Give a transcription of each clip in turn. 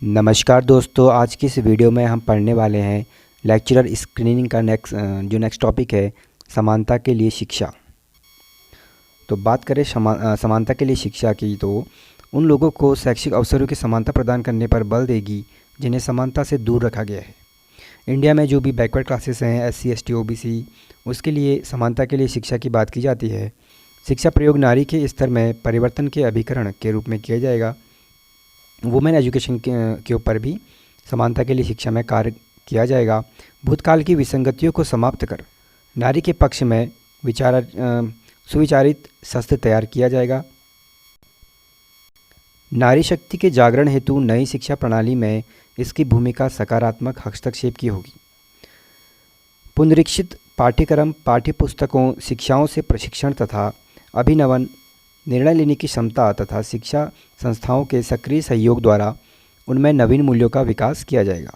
नमस्कार दोस्तों, आज की इस वीडियो में हम पढ़ने वाले हैं लेक्चरर स्क्रीनिंग का नेक्स्ट टॉपिक है समानता के लिए शिक्षा। तो बात करें समानता के लिए शिक्षा की, तो उन लोगों को शैक्षिक अवसरों की समानता प्रदान करने पर बल देगी जिन्हें समानता से दूर रखा गया है। इंडिया में जो भी बैकवर्ड क्लासेस हैं, SC ST OBC, उसके लिए समानता के लिए शिक्षा की बात की जाती है। शिक्षा प्रयोग नारी के स्तर में परिवर्तन के अभिकरण के रूप में किया जाएगा। वुमेन एजुकेशन के ऊपर भी समानता के लिए शिक्षा में कार्य किया जाएगा। भूतकाल की विसंगतियों को समाप्त कर नारी के पक्ष में सुविचारित शस्त्र तैयार किया जाएगा। नारी शक्ति के जागरण हेतु नई शिक्षा प्रणाली में इसकी भूमिका सकारात्मक हस्तक्षेप की होगी। पुनरीक्षित पाठ्यक्रम, पाठ्यपुस्तकों, शिक्षाओं से प्रशिक्षण तथा अभिनवन, निर्णय लेने की क्षमता तथा शिक्षा संस्थाओं के सक्रिय सहयोग द्वारा उनमें नवीन मूल्यों का विकास किया जाएगा।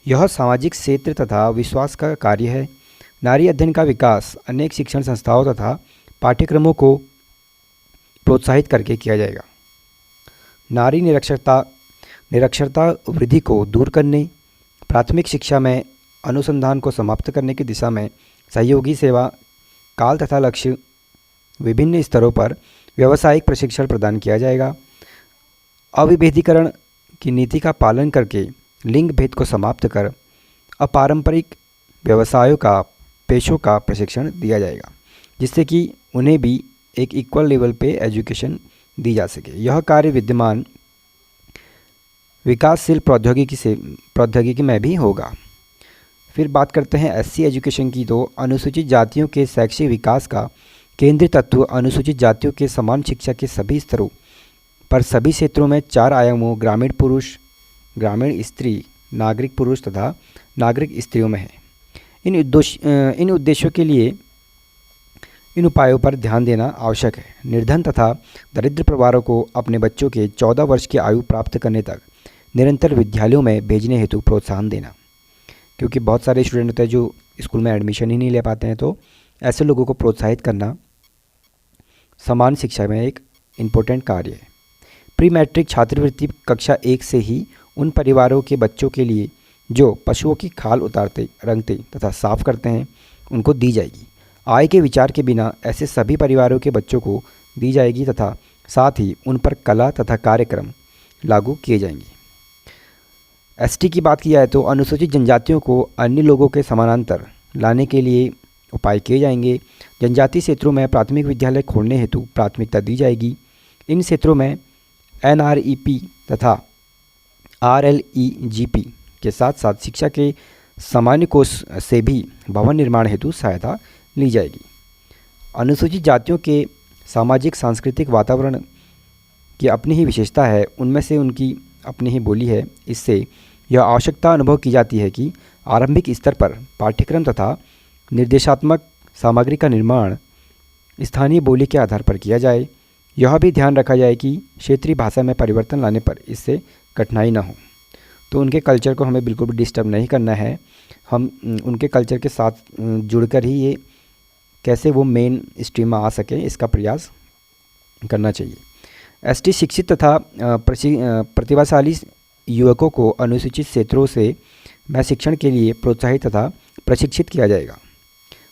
यह सामाजिक क्षेत्र तथा विश्वास का कार्य है। नारी अध्ययन का विकास अनेक शिक्षण संस्थाओं तथा पाठ्यक्रमों को प्रोत्साहित करके किया जाएगा। नारी निरक्षरता वृद्धि को दूर करने, प्राथमिक शिक्षा में अनुसंधान को समाप्त करने की दिशा में सहयोगी सेवा, काल तथा लक्ष्य, विभिन्न स्तरों पर व्यावसायिक प्रशिक्षण प्रदान किया जाएगा। अविभेदीकरण की नीति का पालन करके लिंग भेद को समाप्त कर अपारंपरिक व्यवसायों का, पेशों का प्रशिक्षण दिया जाएगा, जिससे कि उन्हें भी एक इक्वल लेवल पे एजुकेशन दी जा सके। यह कार्य विद्यमान विकासशील प्रौद्योगिकी में भी होगा। फिर बात करते हैं SC एजुकेशन की, तो अनुसूचित जातियों के शैक्षिक विकास का केंद्रीय तत्व अनुसूचित जातियों के समान शिक्षा के सभी स्तरों पर सभी क्षेत्रों में 4 आयामों ग्रामीण पुरुष, ग्रामीण स्त्री, नागरिक पुरुष तथा नागरिक स्त्रियों में है। इन उद्देश्यों के लिए इन उपायों पर ध्यान देना आवश्यक है। निर्धन तथा दरिद्र परिवारों को अपने बच्चों के 14 वर्ष की आयु प्राप्त करने तक निरंतर विद्यालयों में भेजने हेतु प्रोत्साहन देना, क्योंकि बहुत सारे स्टूडेंट होते हैं जो स्कूल में एडमिशन ही नहीं ले पाते हैं, तो ऐसे लोगों को प्रोत्साहित करना समान शिक्षा में एक इम्पोर्टेंट कार्य है। प्री मैट्रिक छात्रवृत्ति कक्षा 1 से ही उन परिवारों के बच्चों के लिए जो पशुओं की खाल उतारते, रंगते तथा साफ करते हैं उनको दी जाएगी। आय के विचार के बिना ऐसे सभी परिवारों के बच्चों को दी जाएगी तथा साथ ही उन पर कला तथा कार्यक्रम लागू किए जाएंगे। ST की बात की जाए तो अनुसूचित जनजातियों को अन्य लोगों के समानांतर लाने के लिए उपाय किए जाएंगे। जनजातीय क्षेत्रों में प्राथमिक विद्यालय खोलने हेतु प्राथमिकता दी जाएगी। इन क्षेत्रों में NREP तथा RLEGP के साथ साथ शिक्षा के सामान्य कोष से भी भवन निर्माण हेतु सहायता ली जाएगी। अनुसूचित जातियों के सामाजिक सांस्कृतिक वातावरण की अपनी ही विशेषता है, उनमें से उनकी अपनी ही बोली है। इससे यह आवश्यकता अनुभव की जाती है कि आरंभिक स्तर पर पाठ्यक्रम तथा निर्देशात्मक सामग्री का निर्माण स्थानीय बोली के आधार पर किया जाए। यह भी ध्यान रखा जाए कि क्षेत्रीय भाषा में परिवर्तन लाने पर इससे कठिनाई न हो। तो उनके कल्चर को हमें बिल्कुल भी डिस्टर्ब नहीं करना है। हम उनके कल्चर के साथ जुड़कर ही ये कैसे वो मेन स्ट्रीम में आ सके, इसका प्रयास करना चाहिए। ST शिक्षित तथा प्रतिभाशाली युवकों को अनुसूचित क्षेत्रों से में शिक्षण के लिए प्रोत्साहित तथा प्रशिक्षित किया जाएगा।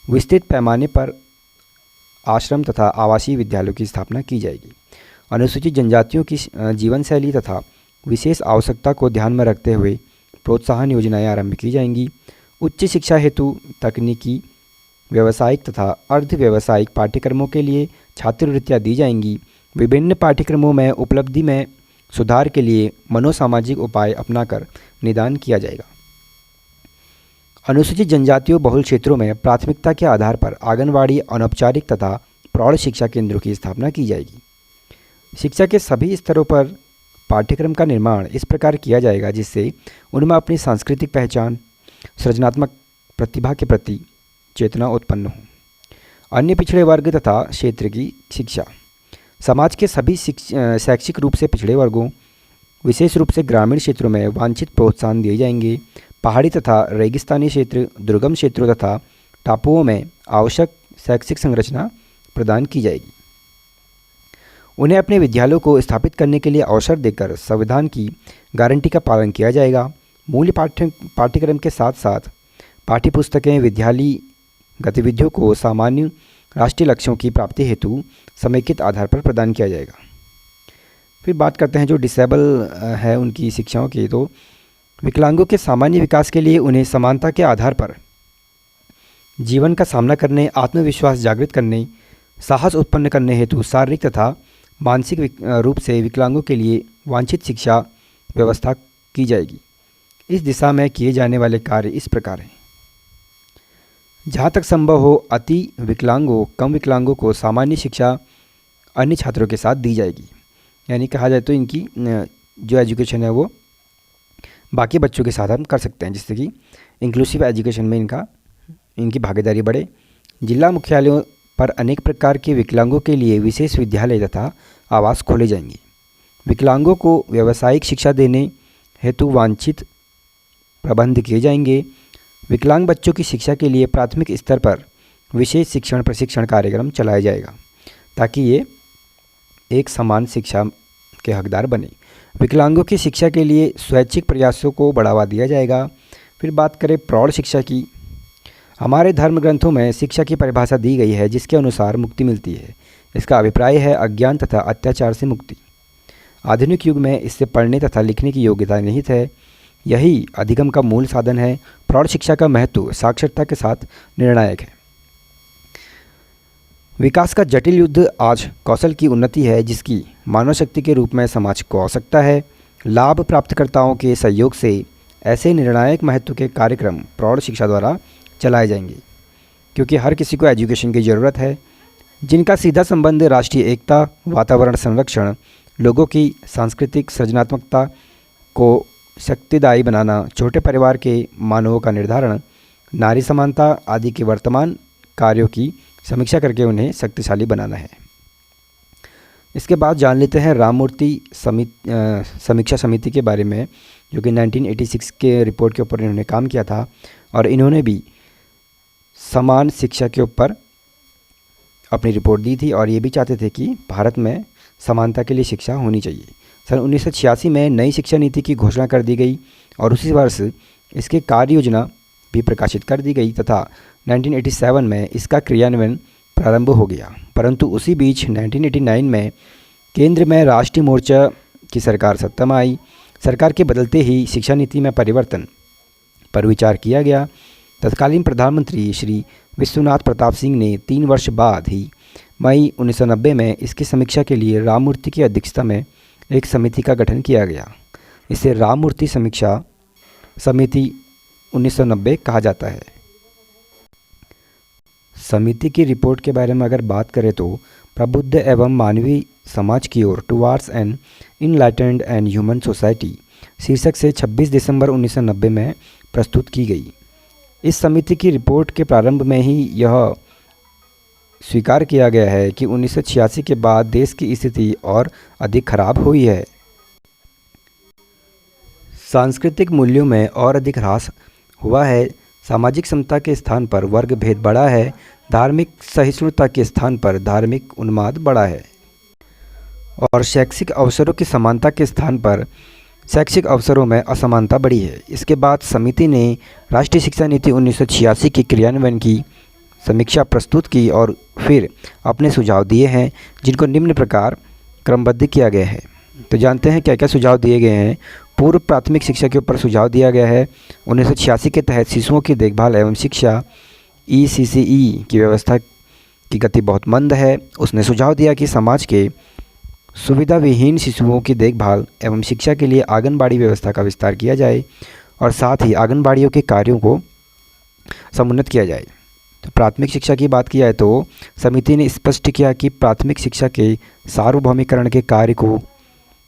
विस्तृत पैमाने पर आश्रम तथा आवासीय विद्यालयों की स्थापना की जाएगी। अनुसूचित जनजातियों की जीवन शैली तथा विशेष आवश्यकता को ध्यान में रखते हुए प्रोत्साहन योजनाएं आरंभ की जाएंगी। उच्च शिक्षा हेतु तकनीकी, व्यावसायिक तथा अर्ध व्यावसायिक पाठ्यक्रमों के लिए छात्रवृत्तियां दी जाएंगी। विभिन्न पाठ्यक्रमों में उपलब्धि में सुधार के लिए मनोसामाजिक उपाय अपनाकर निदान किया जाएगा। अनुसूचित जनजातियों बहुल क्षेत्रों में प्राथमिकता के आधार पर आंगनवाड़ी, अनौपचारिक तथा प्रौढ़ शिक्षा केंद्रों की स्थापना की जाएगी। शिक्षा के सभी स्तरों पर पाठ्यक्रम का निर्माण इस प्रकार किया जाएगा जिससे उनमें अपनी सांस्कृतिक पहचान, सृजनात्मक प्रतिभा के प्रति चेतना उत्पन्न हो। अन्य पिछड़े वर्ग तथा क्षेत्र की शिक्षा, समाज के सभी शैक्षिक रूप से पिछड़े वर्गों, विशेष रूप से ग्रामीण क्षेत्रों में वांछित प्रोत्साहन दिए जाएंगे। पहाड़ी तथा रेगिस्तानी क्षेत्र, दुर्गम क्षेत्रों तथा टापुओं में आवश्यक शैक्षिक संरचना प्रदान की जाएगी। उन्हें अपने विद्यालयों को स्थापित करने के लिए अवसर देकर संविधान की गारंटी का पालन किया जाएगा। मूल पाठ्यक्रम के साथ साथ पाठ्यपुस्तकें विद्यालयी गतिविधियों को सामान्य राष्ट्रीय लक्ष्यों की प्राप्ति हेतु समेकित आधार पर प्रदान किया जाएगा। फिर बात करते हैं जो डिसेबल है उनकी शिक्षाओं की। तो विकलांगों के सामान्य विकास के लिए उन्हें समानता के आधार पर जीवन का सामना करने, आत्मविश्वास जागृत करने, साहस उत्पन्न करने हेतु शारीरिक तथा मानसिक रूप से विकलांगों के लिए वांछित शिक्षा व्यवस्था की जाएगी। इस दिशा में किए जाने वाले कार्य इस प्रकार हैं। जहाँ तक संभव हो अति विकलांगों, कम विकलांगों को सामान्य शिक्षा अन्य छात्रों के साथ दी जाएगी। यानी कहा जाए तो इनकी जो एजुकेशन है वो बाकी बच्चों के साथ हम कर सकते हैं, जिससे कि इंक्लूसिव एजुकेशन में इनकी भागीदारी बढ़े। जिला मुख्यालयों पर अनेक प्रकार के विकलांगों के लिए विशेष विद्यालय तथा आवास खोले जाएंगे। विकलांगों को व्यावसायिक शिक्षा देने हेतु वांछित प्रबंध किए जाएंगे। विकलांग बच्चों की शिक्षा के लिए प्राथमिक स्तर पर विशेष शिक्षण प्रशिक्षण कार्यक्रम चलाया जाएगा ताकि ये एक समान शिक्षा के हकदार बने। विकलांगों की शिक्षा के लिए स्वैच्छिक प्रयासों को बढ़ावा दिया जाएगा। फिर बात करें प्रौढ़ शिक्षा की। हमारे धर्म ग्रंथों में शिक्षा की परिभाषा दी गई है जिसके अनुसार मुक्ति मिलती है। इसका अभिप्राय है अज्ञान तथा अत्याचार से मुक्ति। आधुनिक युग में इससे पढ़ने तथा लिखने की योग्यता निहित है। यही अधिगम का मूल साधन है। प्रौढ़ शिक्षा का महत्व साक्षरता के साथ निर्णायक है। विकास का जटिल युद्ध आज कौशल की उन्नति है जिसकी मानव शक्ति के रूप में समाज को आवश्यकता है। लाभ प्राप्तकर्ताओं के सहयोग से ऐसे निर्णायक महत्व के कार्यक्रम प्रौढ़ शिक्षा द्वारा चलाए जाएंगे, क्योंकि हर किसी को एजुकेशन की ज़रूरत है, जिनका सीधा संबंध राष्ट्रीय एकता, वातावरण संरक्षण, लोगों की सांस्कृतिक सृजनात्मकता को शक्तिदायी बनाना, छोटे परिवार के मानवों का निर्धारण, नारी समानता आदि के वर्तमान कार्यों की समीक्षा करके उन्हें शक्तिशाली बनाना है। इसके बाद जान लेते हैं राममूर्ति समीक्षा समिति के बारे में, जो कि 1986 के रिपोर्ट के ऊपर इन्होंने काम किया था और इन्होंने भी समान शिक्षा के ऊपर अपनी रिपोर्ट दी थी और ये भी चाहते थे कि भारत में समानता के लिए शिक्षा होनी चाहिए। सन 1986 में नई शिक्षा नीति की घोषणा कर दी गई और उसी वर्ष इसकी कार्य योजना भी प्रकाशित कर दी गई तथा 1987 में इसका क्रियान्वयन प्रारंभ हो गया। परंतु उसी बीच 1989 में केंद्र में राष्ट्रीय मोर्चा की सरकार सत्ता में आई। सरकार के बदलते ही शिक्षा नीति में परिवर्तन पर विचार किया गया। तत्कालीन प्रधानमंत्री श्री विश्वनाथ प्रताप सिंह ने 3 वर्ष बाद ही मई 1990 में इसकी समीक्षा के लिए राममूर्ति की अध्यक्षता में एक समिति का गठन किया गया। इसे राममूर्ति समीक्षा समिति 1990 कहा जाता है। समिति की रिपोर्ट के बारे में अगर बात करें तो प्रबुद्ध एवं मानवीय समाज की ओर towards an enlightened and human society शीर्षक से 26 दिसंबर 1990 में प्रस्तुत की गई। इस समिति की रिपोर्ट के प्रारंभ में ही यह स्वीकार किया गया है कि 1986 के बाद देश की स्थिति और अधिक खराब हुई है। सांस्कृतिक मूल्यों में और अधिक ह्रास हुआ है। सामाजिक समता के स्थान पर वर्ग भेद बढ़ा है। धार्मिक सहिष्णुता के स्थान पर धार्मिक उन्माद बढ़ा है और शैक्षिक अवसरों की समानता के स्थान पर शैक्षिक अवसरों में असमानता बढ़ी है। इसके बाद समिति ने राष्ट्रीय शिक्षा नीति 1986 की क्रियान्वयन की समीक्षा प्रस्तुत की और फिर अपने सुझाव दिए हैं, जिनको निम्न प्रकार क्रमबद्ध किया गया है। तो जानते हैं क्या क्या सुझाव दिए गए हैं। पूर्व प्राथमिक शिक्षा के ऊपर सुझाव दिया गया है। 1986 के तहत शिशुओं की देखभाल एवं शिक्षा ECCE की व्यवस्था की गति बहुत मंद है। उसने सुझाव दिया कि समाज के सुविधा विहीन शिशुओं की देखभाल एवं शिक्षा के लिए आंगनबाड़ी व्यवस्था का विस्तार किया जाए और साथ ही आंगनबाड़ियों के कार्यों को समुन्नत किया जाए। तो प्राथमिक शिक्षा की बात की जाए तो समिति ने स्पष्ट किया कि प्राथमिक शिक्षा के सार्वभौमिकरण के कार्य को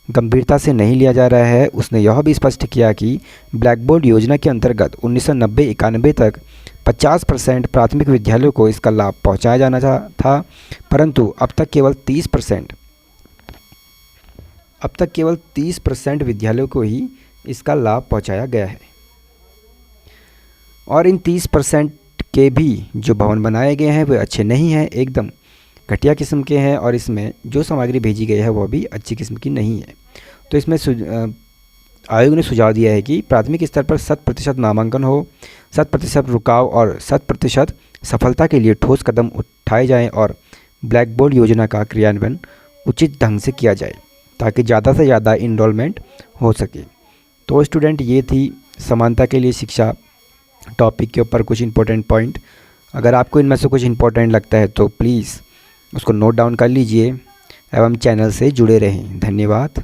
गंभीरता से नहीं लिया जा रहा है। उसने यह भी स्पष्ट किया कि ब्लैक बोर्ड योजना के अंतर्गत 1990-91 तक 50% प्राथमिक विद्यालयों को इसका लाभ पहुंचाया जाना था, परंतु अब तक केवल 30% विद्यालयों को ही इसका लाभ पहुंचाया गया है। और इन 30% के भी जो भवन बनाए गए हैं वे अच्छे नहीं हैं एकदम। घटिया किस्म के हैं और इसमें जो सामग्री भेजी गई है वह भी अच्छी किस्म की नहीं है। तो इसमें आयोग ने सुझाव दिया है कि प्राथमिक स्तर पर 100% नामांकन हो, 100% रुकाव और 100% सफलता के लिए ठोस कदम उठाए जाएं और ब्लैक बोर्ड योजना का क्रियान्वयन उचित ढंग से किया जाए ताकि ज़्यादा से ज़्यादा इनरोलमेंट हो सके। तो स्टूडेंट, ये थी समानता के लिए शिक्षा टॉपिक के ऊपर कुछ इंपॉर्टेंट पॉइंट। अगर आपको इनमें से कुछ इंपॉर्टेंट लगता है तो प्लीज़ उसको नोट डाउन कर लीजिए एवं चैनल से जुड़े रहें। धन्यवाद।